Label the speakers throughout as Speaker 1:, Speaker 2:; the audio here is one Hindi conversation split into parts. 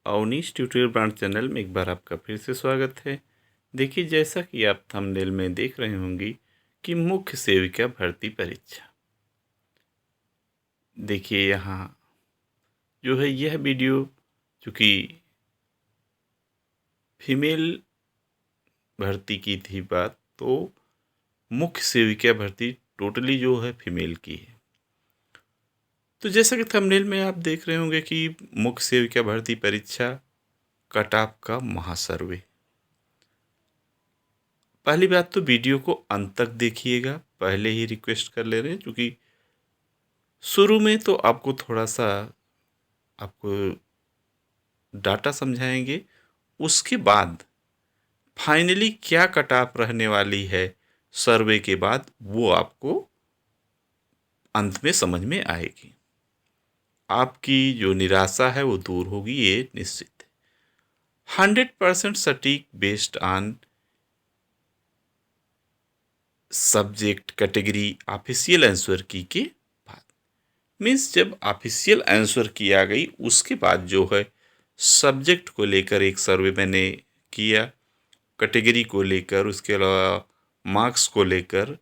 Speaker 1: अवनीश ट्यूटोरियल ब्रांड चैनल में एक बार आपका फिर से स्वागत है। देखिए, जैसा कि आप थंबनेल में देख रहे होंगे कि मुख्य सेविका भर्ती परीक्षा। देखिए यहाँ जो है यह वीडियो चूँकि फीमेल भर्ती की थी बात, तो मुख्य सेविका भर्ती टोटली जो है फीमेल की है। तो जैसा कि थंबनेल में आप देख रहे होंगे कि मुख्य सेविका भर्ती परीक्षा कट ऑफ का महासर्वे। पहली बात तो वीडियो को अंत तक देखिएगा, पहले ही रिक्वेस्ट कर ले रहे हैं, क्योंकि शुरू में तो आपको थोड़ा सा डाटा समझाएंगे, उसके बाद फाइनली क्या कट ऑफ रहने वाली है सर्वे के बाद, वो आपको अंत में समझ में आएगी। आपकी जो निराशा है वो दूर होगी, ये निश्चित है। 100% सटीक based on subject category official answer की के बाद, मीन्स जब ऑफिशियल आंसर की आ गई उसके बाद जो है सब्जेक्ट को लेकर एक सर्वे मैंने किया, कैटेगरी को लेकर, उसके अलावा मार्क्स को लेकर,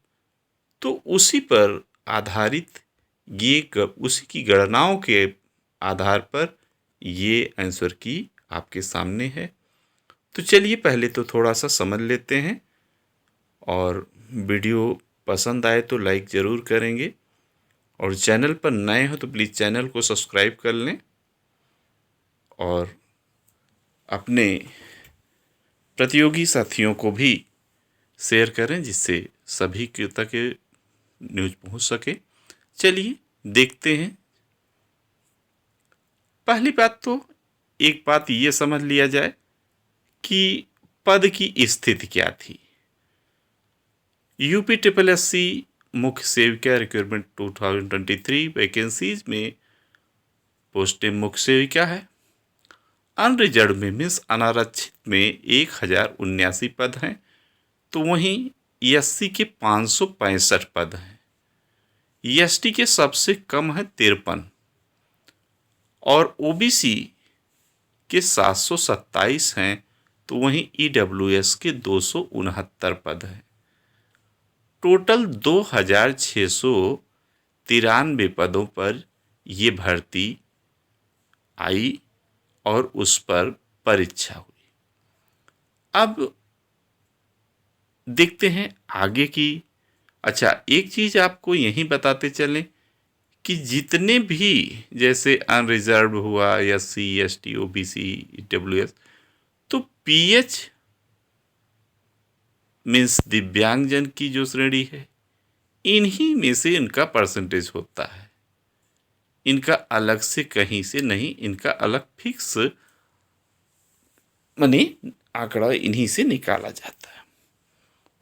Speaker 1: तो उसी पर आधारित उसी की गणनाओं के आधार पर ये आंसर की आपके सामने है। तो चलिए पहले तो थोड़ा सा समझ लेते हैं, और वीडियो पसंद आए तो लाइक ज़रूर करेंगे, और चैनल पर नए हो तो प्लीज़ चैनल को सब्सक्राइब कर लें और अपने प्रतियोगी साथियों को भी शेयर करें, जिससे सभी तक न्यूज़ पहुंच सके। चलिए देखते हैं। पहली बात तो एक बात ये समझ लिया जाए कि पद की स्थिति क्या थी। यूपी SSSC मुख्य सेविका रिक्वायरमेंट 2023 वैकेंसीज में पोस्टें मुख्य सेविका है। अनरिजर्व में मीन्स अनारक्षित में 1079 पद हैं, तो वहीं SC के 565 पद हैं। ST के सबसे कम है 53, और OBC के 727 हैं, तो वहीं EWS के 269 पद हैं। टोटल 2693 पदों पर ये भर्ती आई और उस पर परीक्षा हुई। अब देखते हैं आगे की। अच्छा, एक चीज़ आपको यहीं बताते चलें कि जितने भी जैसे अनरिजर्व हुआ, SC ST OBC EWS, तो PH मीन्स दिव्यांगजन की जो श्रेणी है, इन्हीं में से इनका परसेंटेज होता है। इनका अलग से कहीं से नहीं, इनका अलग फिक्स मनी आंकड़ा इन्हीं से निकाला जाता है।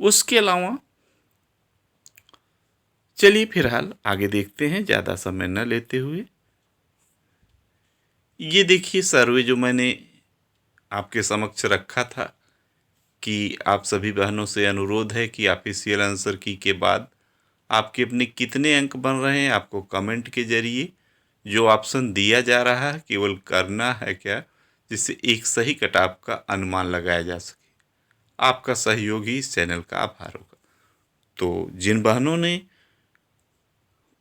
Speaker 1: उसके अलावा चलिए फिलहाल आगे देखते हैं, ज़्यादा समय न लेते हुए। ये देखिए सर्वे जो मैंने आपके समक्ष रखा था कि आप सभी बहनों से अनुरोध है कि ऑफिशियल आंसर की के बाद आपके अपने कितने अंक बन रहे हैं, आपको कमेंट के जरिए जो ऑप्शन दिया जा रहा है केवल करना है क्या, जिससे एक सही कट ऑफ का अनुमान लगाया जा सके। आपका सहयोग ही इस चैनल का आभार होगा। तो जिन बहनों ने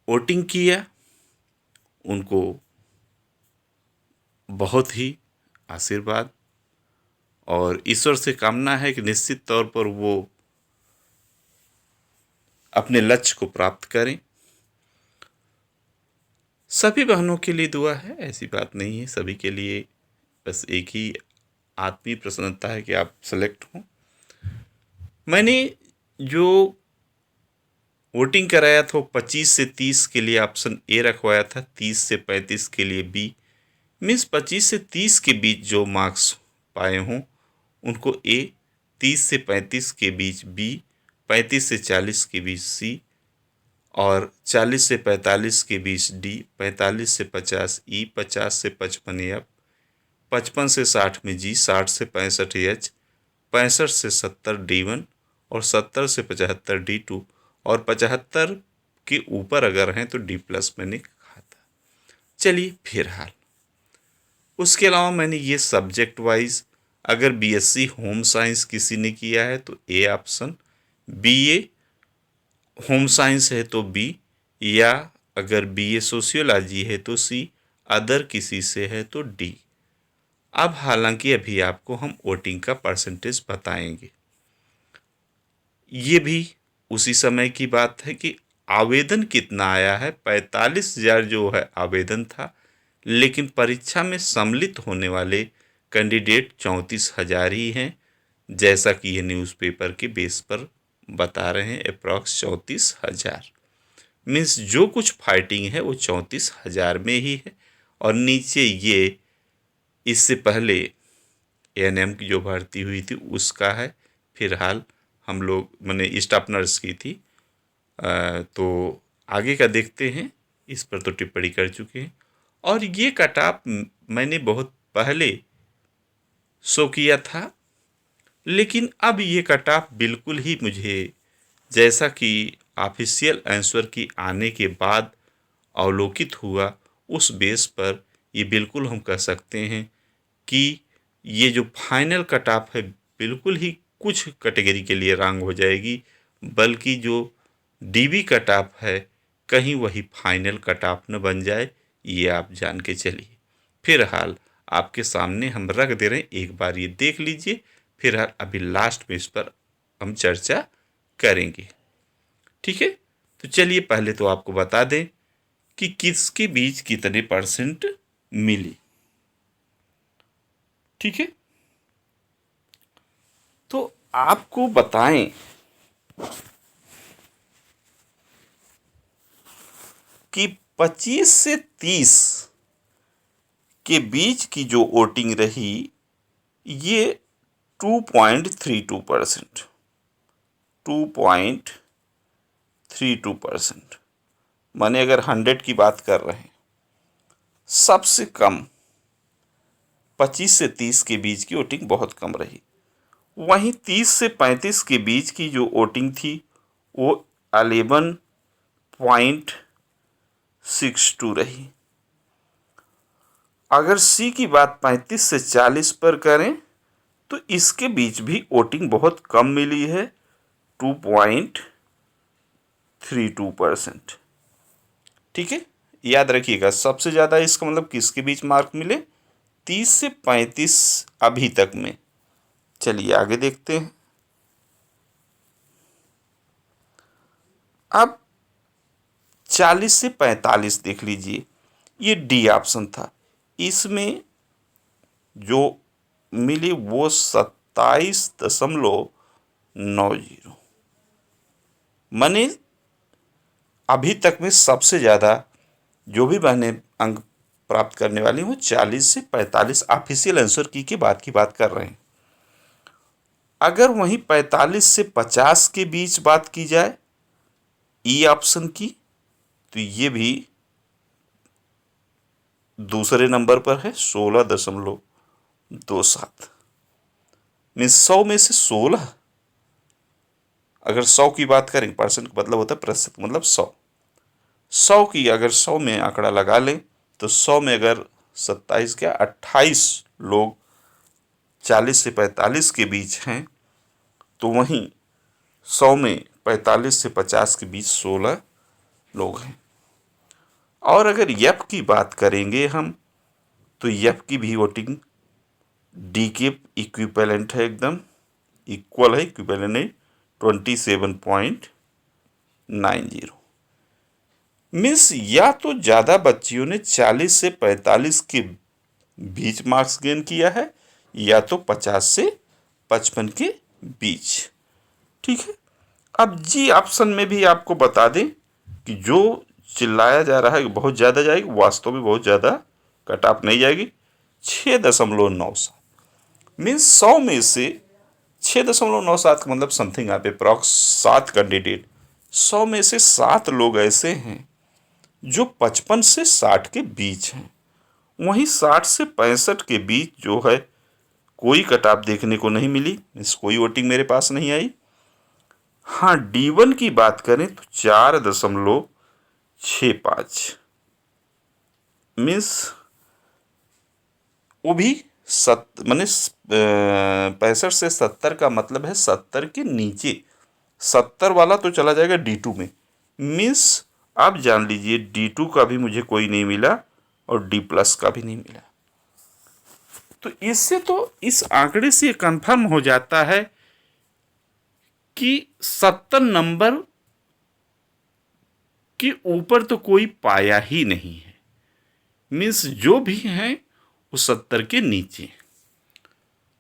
Speaker 1: वोटिंग किया उनको बहुत ही आशीर्वाद, और ईश्वर से कामना है कि निश्चित तौर पर वो अपने लक्ष्य को प्राप्त करें। सभी बहनों के लिए दुआ है, ऐसी बात नहीं है, सभी के लिए बस एक ही आत्मीय प्रसन्नता है कि आप सेलेक्ट हों। मैंने जो वोटिंग कराया था 25 से 30 के लिए ऑप्शन ए रखवाया था, 30 से 35 के लिए बी, मीन्स 25 से 30 के बीच जो मार्क्स पाए हों उनको ए, 30 से 35 के बीच बी, 35 से 40 के बीच सी, और 40 से 45 के बीच डी, 45 से 50 ई, 50 से 55 एफ, 55 से 60 में जी, 60 से 65 एच, 65 से 70 D1, और 70 से 75 D2, और 75 के ऊपर अगर हैं तो D+ मैंने कहा था। चलिए फिलहाल उसके अलावा मैंने ये सब्जेक्ट वाइज, अगर बीएससी होम साइंस किसी ने किया है तो A option, BA home science है तो बी, या अगर बीए सोशियोलॉजी है तो सी, अदर किसी से है तो डी। अब हालांकि अभी आपको हम वोटिंग का परसेंटेज बताएंगे। ये भी उसी समय की बात है कि आवेदन कितना आया है। 45,000 जो है आवेदन था, लेकिन परीक्षा में सम्मिलित होने वाले कैंडिडेट 34,000 ही हैं, जैसा कि ये न्यूज़पेपर के बेस पर बता रहे हैं। अप्रॉक्स 34,000 मीन्स जो कुछ फाइटिंग है वो 34,000 में ही है। और नीचे ये इससे पहले एएनएम की जो भर्ती हुई थी उसका है। फिलहाल हम लोग मैंने स्टाफ नर्स की थी, तो आगे का देखते हैं। इस पर तो टिप्पणी कर चुके हैं। और ये कट ऑफ मैंने बहुत पहले शो किया था, लेकिन अब ये कट ऑफ बिल्कुल ही मुझे, जैसा कि ऑफिशियल आंसर की आने के बाद अवलोकित हुआ, उस बेस पर ये बिल्कुल हम कह सकते हैं कि ये जो फाइनल कट ऑफ है बिल्कुल ही कुछ कैटेगरी के लिए रॉन्ग हो जाएगी, बल्कि जो डीबी कट ऑफ है कहीं वही फाइनल कट ऑफ न बन जाए, ये आप जान के चलिए। फिलहाल आपके सामने हम रख दे रहे हैं, एक बार ये देख लीजिए। फिलहाल अभी लास्ट में इस पर हम चर्चा करेंगे, ठीक है। तो चलिए पहले तो आपको बता दें कि किसके बीच कितने परसेंट मिली, ठीक है। तो आपको बताएं कि 25 से 30 के बीच की जो वोटिंग रही, ये 2.32%, 2.32%, माने अगर 100 की बात कर रहे हैं, सबसे कम 25 से 30 के बीच की वोटिंग बहुत कम रही। वहीं 30 से 35 के बीच की जो वोटिंग थी वो 11.62 रही। अगर सी की बात 35 से 40 पर करें तो इसके बीच भी वोटिंग बहुत कम मिली है, 2.32%, ठीक है। याद रखिएगा, सबसे ज़्यादा इसका मतलब किसके बीच मार्क मिले, 30 से 35 अभी तक में। चलिए आगे देखते हैं। अब 40 से 45 देख लीजिए, ये डी ऑप्शन था। इसमें जो मिली वो 27.90, माने अभी तक में सबसे ज़्यादा जो भी बहनें अंक प्राप्त करने वाली वो 40 से 45 ऑफिशियल आंसर की बात कर रहे हैं। अगर वहीं 45 से 50 के बीच बात की जाए ई ऑप्शन की, तो ये भी दूसरे नंबर पर है, 16.27, मीन्स 100 में से 16। अगर 100 की बात करें, परसेंट का मतलब होता है प्रतिशत, मतलब 100 की अगर 100 में आंकड़ा लगा लें तो 100 में अगर 27 क्या 28 लोग 40 से 45 के बीच हैं, तो वहीं 100 में 45 से 50 के बीच 16 लोग हैं। और अगर यप की बात करेंगे हम, तो यप की भी वोटिंग डी के इक्विवेलेंट है, एकदम इक्वल है, इक्विवेलेंट है 27.90। मीन्स या तो ज़्यादा बच्चियों ने 40 से 45 के बीच मार्क्स गेन किया है, या तो 50 से 55 के बीच, ठीक है। अब जी ऑप्शन में भी आपको बता दें कि जो चिल्लाया जा रहा है बहुत ज़्यादा जाएगी, वास्तव में बहुत ज़्यादा कट ऑफ नहीं जाएगी, 6.97, मीन्स 100 में से 6.97 का मतलब समथिंग आप अप्रॉक्स 7 कैंडिडेट, 100 में से 7 लोग ऐसे हैं जो 55 से 60 के बीच हैं। वहीं 60 से 65 के बीच जो है कोई कट ऑफ देखने को नहीं मिली, मीन्स कोई वोटिंग मेरे पास नहीं आई। हाँ, D1 की बात करें तो 4.65, मीन्स वो भी मैंने 65 से 70 का मतलब है 70 के नीचे। 70 वाला तो चला जाएगा D2 में। मीन्स आप जान लीजिए D2 का भी मुझे कोई नहीं मिला और D+ का भी नहीं मिला। तो इससे तो इस आंकड़े से कंफर्म हो जाता है कि 70 नंबर के ऊपर तो कोई पाया ही नहीं है। मीन्स जो भी हैं वो 70 के नीचे।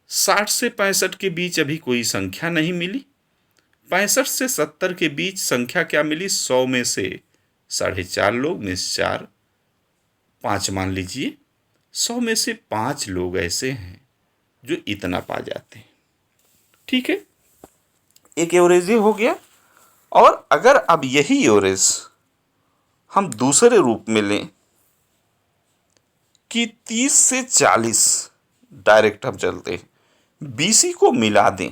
Speaker 1: 60 से 65 के बीच अभी कोई संख्या नहीं मिली। 65 से 70 के बीच संख्या क्या मिली? 100 में से 4.5 लोग, मीन्स 4, 5 मान लीजिए। 100 में से 5 लोग ऐसे हैं जो इतना पा जाते हैं। ठीक है, एक एवरेज ये हो गया। और अगर अब यही एवरेज हम दूसरे रूप में लें कि 30 से 40, डायरेक्ट हम चलते हैं, BC को मिला दें।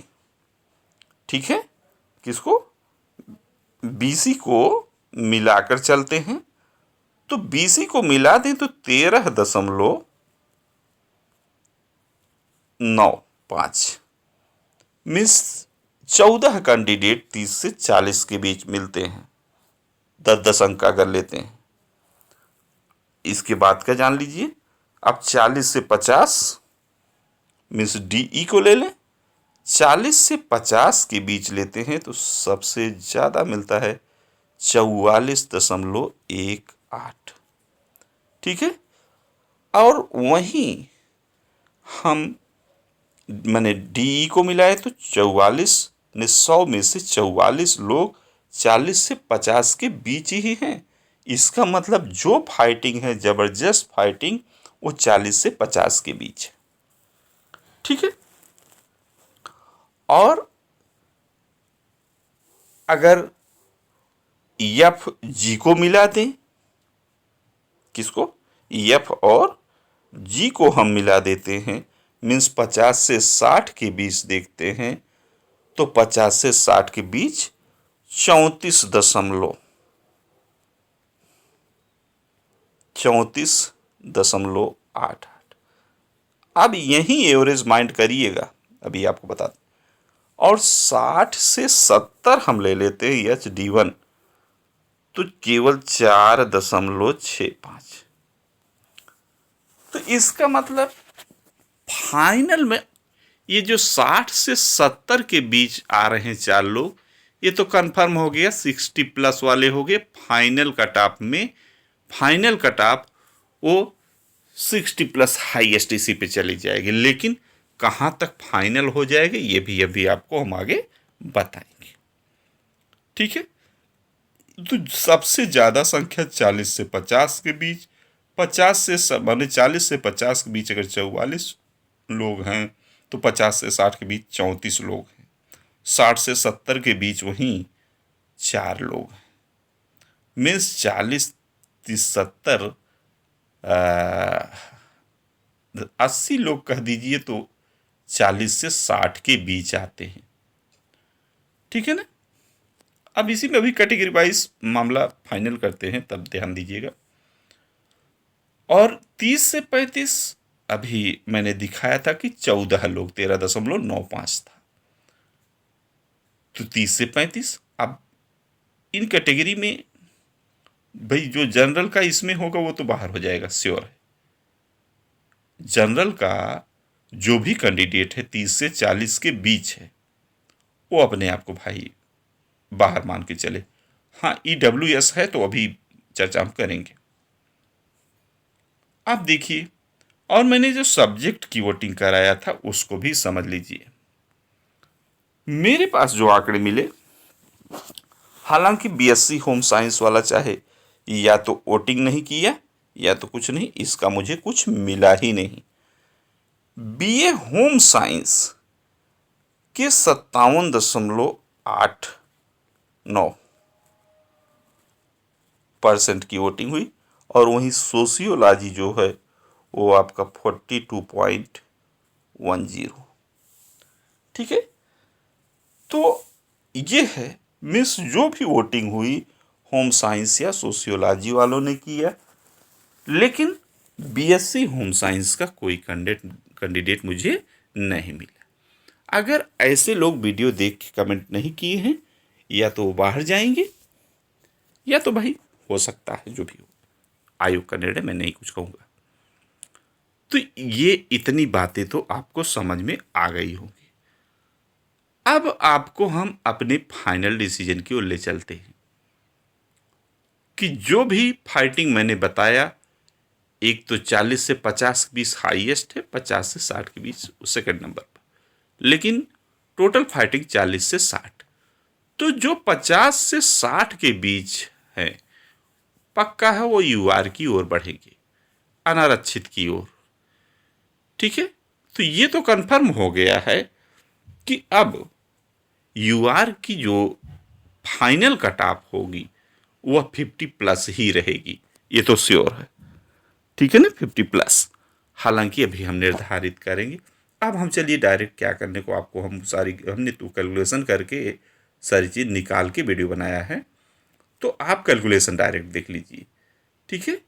Speaker 1: ठीक है, किसको? BC को मिलाकर चलते हैं। तो BC को मिला दें तो 13.95 मीन्स 14 कैंडिडेट 30 से 40 के बीच मिलते हैं। 10-10 अंक अगर लेते हैं। इसके बाद का जान लीजिए। अब 40 से 50 मीन्स DE को ले लें। 40 से 50 के बीच लेते हैं तो सबसे ज़्यादा मिलता है 44.18। ठीक है, और वहीं हम मैंने DE को मिलाए तो 44 ने 100 में से 44 लोग 40 से 50 के बीच ही हैं। इसका मतलब जो फाइटिंग है, जबरदस्त फाइटिंग, वो 40 से 50 के बीच है। ठीक है, और अगर FG को मिला दें, किसको? F और G को हम मिला देते हैं, मीन्स 50 से 60 के बीच देखते हैं तो 50 से 60 के बीच 34.88। अब यही एवरेज माइंड करिएगा, अभी आपको बता दें। और 60 से 70 हम ले लेते हैं HD1 तो केवल 4.65। तो इसका मतलब फाइनल में ये जो 60 से 70 के बीच आ रहे हैं 4 लोग, ये तो कंफर्म हो गया 60+ वाले हो गए। फाइनल कट ऑफ में, फाइनल कट ऑफ वो 60+ हाईएस्ट इसी पे चली जाएगी। लेकिन कहाँ तक फाइनल हो जाएगी ये भी अभी आपको हम आगे बताएंगे। ठीक है, तो सबसे ज़्यादा संख्या 40 से 50 के बीच, 50 से माने 40 से 50 के बीच अगर 44 लोग हैं तो 50 से 60 के बीच 34 लोग हैं। 60 से 70 के बीच वहीं 4 लोग हैं। मीन्स 40, 30, 70, 80 लोग कह दीजिए तो 40 से 60 के बीच आते हैं। ठीक है ना। अब इसी में अभी कैटेगरी वाइज मामला फाइनल करते हैं, तब ध्यान दीजिएगा। और 30 से 35 अभी मैंने दिखाया था कि 14 लोग, 13.95 था। तो 30 से 35, अब इन कैटेगरी में भाई जो जनरल का इसमें होगा वो तो बाहर हो जाएगा, श्योर है। जनरल का जो भी कैंडिडेट है 30 से 40 के बीच है, वो अपने आप को भाई बाहर मान के चले। हाँ, EWS है तो अभी चर्चा हम करेंगे। आप देखिए, और मैंने जो सब्जेक्ट की वोटिंग कराया था उसको भी समझ लीजिए। मेरे पास जो आंकड़े मिले, हालांकि BSc होम साइंस वाला चाहे या तो वोटिंग नहीं किया या तो कुछ नहीं, इसका मुझे कुछ मिला ही नहीं। BA होम साइंस के 57.89% की वोटिंग हुई, और वहीं सोशियोलॉजी जो है वो आपका 42.10। ठीक है, तो ये है मिस जो भी वोटिंग हुई होम साइंस या सोशियोलॉजी वालों ने किया। लेकिन बीएससी होम साइंस का कोई कैंडिडेट मुझे नहीं मिला। अगर ऐसे लोग वीडियो देख के कमेंट नहीं किए हैं, या तो वो बाहर जाएंगे, या तो भाई हो सकता है जो भी हो, आयोग का निर्णय, मैं नहीं कुछ कहूँगा। तो ये इतनी बातें तो आपको समझ में आ गई होंगी। अब आपको हम अपने फाइनल डिसीजन की ओर ले चलते हैं कि जो भी फाइटिंग मैंने बताया, एक तो 40 से 50 के बीच हाईएस्ट है, 50 से 60 के बीच सेकंड नंबर पर, लेकिन टोटल फाइटिंग 40 से 60। तो जो 50 से 60 के बीच है, पक्का है वो यूआर की ओर बढ़ेंगे, अनारक्षित की ओर। ठीक है, तो ये तो कंफर्म हो गया है कि अब यूआर की जो फाइनल कट ऑफ होगी वह 50 प्लस ही रहेगी, ये तो श्योर है। ठीक है ना, 50 प्लस। हालांकि अभी हम निर्धारित करेंगे। अब हम चलिए डायरेक्ट क्या करने को, आपको हम हमने तो कैलकुलेशन करके सारी चीज़ निकाल के वीडियो बनाया है, तो आप कैलकुलेशन डायरेक्ट देख लीजिए। ठीक है,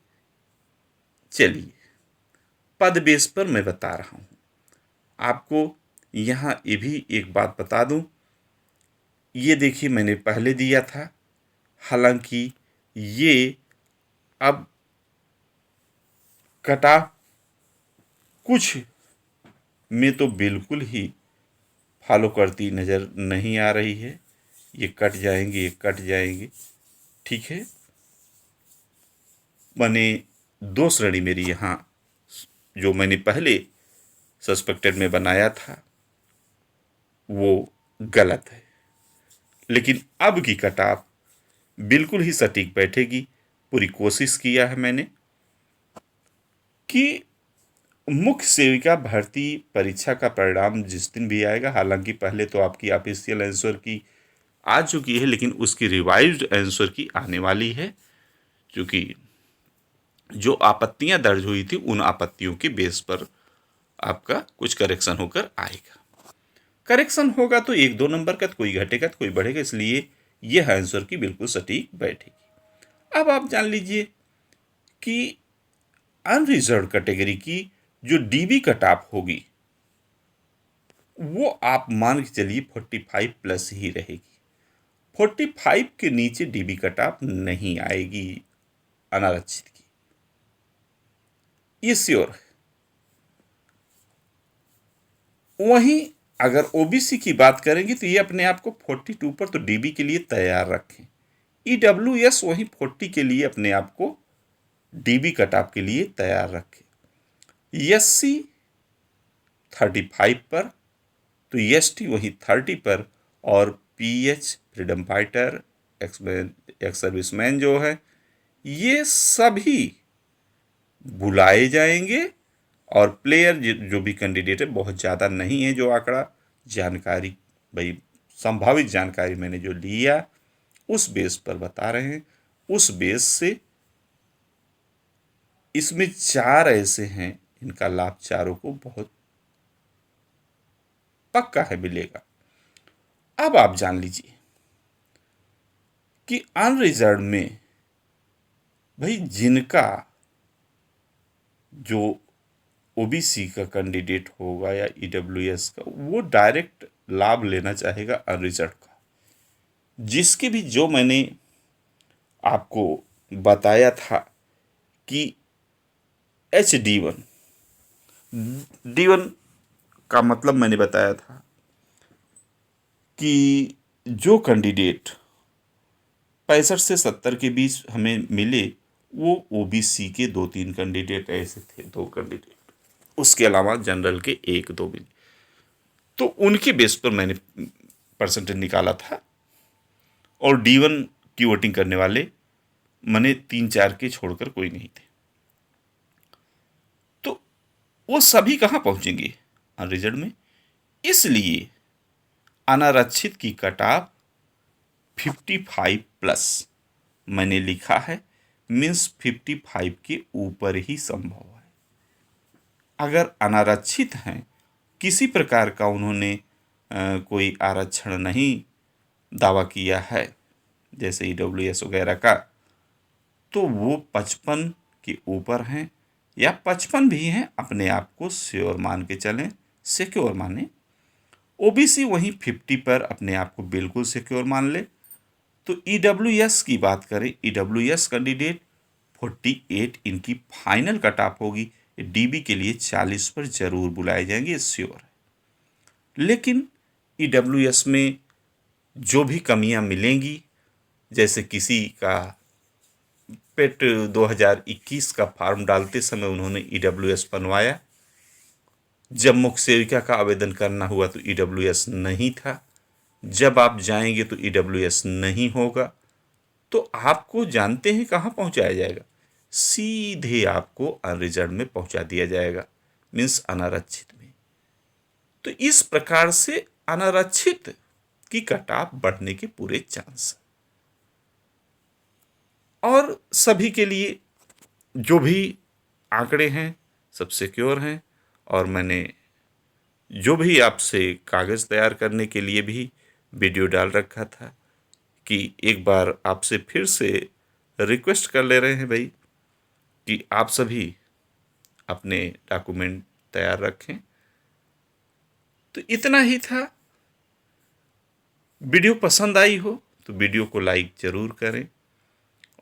Speaker 1: चलिए पद बेस पर मैं बता रहा हूँ आपको। यहाँ ये भी एक बात बता दूँ, ये देखिए मैंने पहले दिया था, हालांकि ये अब कटा कुछ में तो बिल्कुल ही फॉलो करती नज़र नहीं आ रही है। ये कट जाएंगे, ये कट जाएंगे। ठीक है, मैंने 2 श्रेणी मेरी यहाँ जो मैंने पहले सस्पेक्टेड में बनाया था वो गलत है, लेकिन अब की कटाप बिल्कुल ही सटीक बैठेगी। पूरी कोशिश किया है मैंने कि मुख्य सेविका भर्ती परीक्षा का परिणाम जिस दिन भी आएगा, हालांकि पहले तो आपकी ऑफिशियल आंसर की आ चुकी है, लेकिन उसकी रिवाइज्ड आंसर की आने वाली है, क्योंकि जो आपत्तियां दर्ज हुई थी उन आपत्तियों के बेस पर आपका कुछ करेक्शन होकर आएगा। करेक्शन होगा तो 1-2 नंबर का, तो कोई घटेगा तो कोई बढ़ेगा, इसलिए यह आंसर की बिल्कुल सटीक बैठेगी। अब आप जान लीजिए कि अनरिजर्व कैटेगरी की जो डीबी कट ऑफ होगी वो आप मान के चलिए 45 प्लस ही रहेगी। 45 के नीचे डीबी कट ऑफ नहीं आएगी अनारक्षित की, ये श्योर है। वहीं अगर ओबीसी की बात करेंगे तो ये अपने आप को 42 पर तो डीबी के लिए तैयार रखें। ईडब्ल्यूएस वहीं 40 के लिए अपने आप को डीबी कट ऑफ के लिए तैयार रखें। एससी 35 पर तो एसटी वहीं 30 पर, और pH freedom fighter, ex serviceman जो है, ये सभी बुलाए जाएंगे। और प्लेयर जो भी कैंडिडेट है बहुत ज़्यादा नहीं है, जो आंकड़ा जानकारी भाई संभावित जानकारी मैंने जो लिया उस बेस पर बता रहे हैं। उस बेस से इसमें 4 ऐसे हैं इनका लाभ चारों को बहुत पक्का है मिलेगा। अब आप जान लीजिए कि अनरिजर्व में भाई जिनका जो ओबीसी का कैंडिडेट होगा या ईडब्ल्यूएस का, वो डायरेक्ट लाभ लेना चाहेगा अनरिजर्व का। जिसके भी जो मैंने आपको बताया था कि डी वन का मतलब मैंने बताया था कि जो कैंडिडेट 65 से 70 के बीच हमें मिले वो ओबीसी के 2-3 कैंडिडेट ऐसे थे, 2 कैंडिडेट, उसके अलावा जनरल के 1-2 मिले। तो उनके बेस पर मैंने परसेंटेज निकाला था, और डी1 की वोटिंग करने वाले मैंने 3-4 के छोड़कर कोई नहीं थे। तो वो सभी कहाँ पहुंचेंगे अनरिजर्व में, इसलिए अनारक्षित की कट ऑफ 55 प्लस मैंने लिखा है, मीन्स 55 के ऊपर ही संभव है। अगर अनारक्षित हैं, किसी प्रकार का उन्होंने कोई आरक्षण नहीं दावा किया है जैसे ईडब्ल्यूएस वगैरह का, तो वो 55 के ऊपर हैं, या 55 भी हैं, अपने आप को श्योर मान के चलें, सिक्योर माने। ओबीसी वहीं 50 पर अपने आप को बिल्कुल सिक्योर मान ले। तो ईडब्ल्यूएस की बात करें, ईडब्ल्यूएस कैंडिडेट 48 इनकी फाइनल कट ऑफ होगी। डीबी के लिए 40 पर जरूर बुलाए जाएंगे, श्योर है। लेकिन ईडब्ल्यूएस में जो भी कमियां मिलेंगी, जैसे किसी का पेट 2021 का फॉर्म डालते समय उन्होंने ईडब्ल्यूएस बनवाया, जब मुख्य सेविका का आवेदन करना हुआ तो ईडब्ल्यूएस नहीं था, जब आप जाएंगे तो ईडब्ल्यूएस नहीं होगा, तो आपको जानते हैं कहाँ पहुंचाया जाएगा? सीधे आपको अनरिजर्व में पहुंचा दिया जाएगा, मीन्स अनारक्षित में। तो इस प्रकार से अनारक्षित की कटाव बढ़ने के पूरे चांस, और सभी के लिए जो भी आंकड़े हैं सब सिक्योर हैं। और मैंने जो भी आपसे कागज़ तैयार करने के लिए भी वीडियो डाल रखा था कि एक बार आपसे फिर से रिक्वेस्ट कर ले रहे हैं भाई कि आप सभी अपने डॉक्यूमेंट तैयार रखें। तो इतना ही था। वीडियो पसंद आई हो तो वीडियो को लाइक ज़रूर करें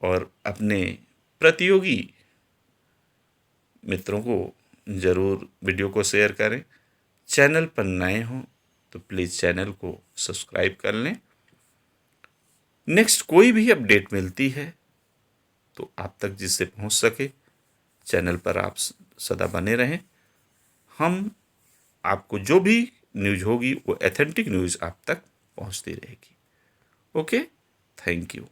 Speaker 1: और अपने प्रतियोगी मित्रों को ज़रूर वीडियो को शेयर करें। चैनल पर नए हों तो प्लीज़ चैनल को सब्सक्राइब कर लें। नेक्स्ट कोई भी अपडेट मिलती है तो आप तक जिससे पहुंच सके, चैनल पर आप सदा बने रहें। हम आपको जो भी न्यूज़ होगी वो ऑथेंटिक न्यूज़ आप तक पहुंचती रहेगी। Okay, thank you.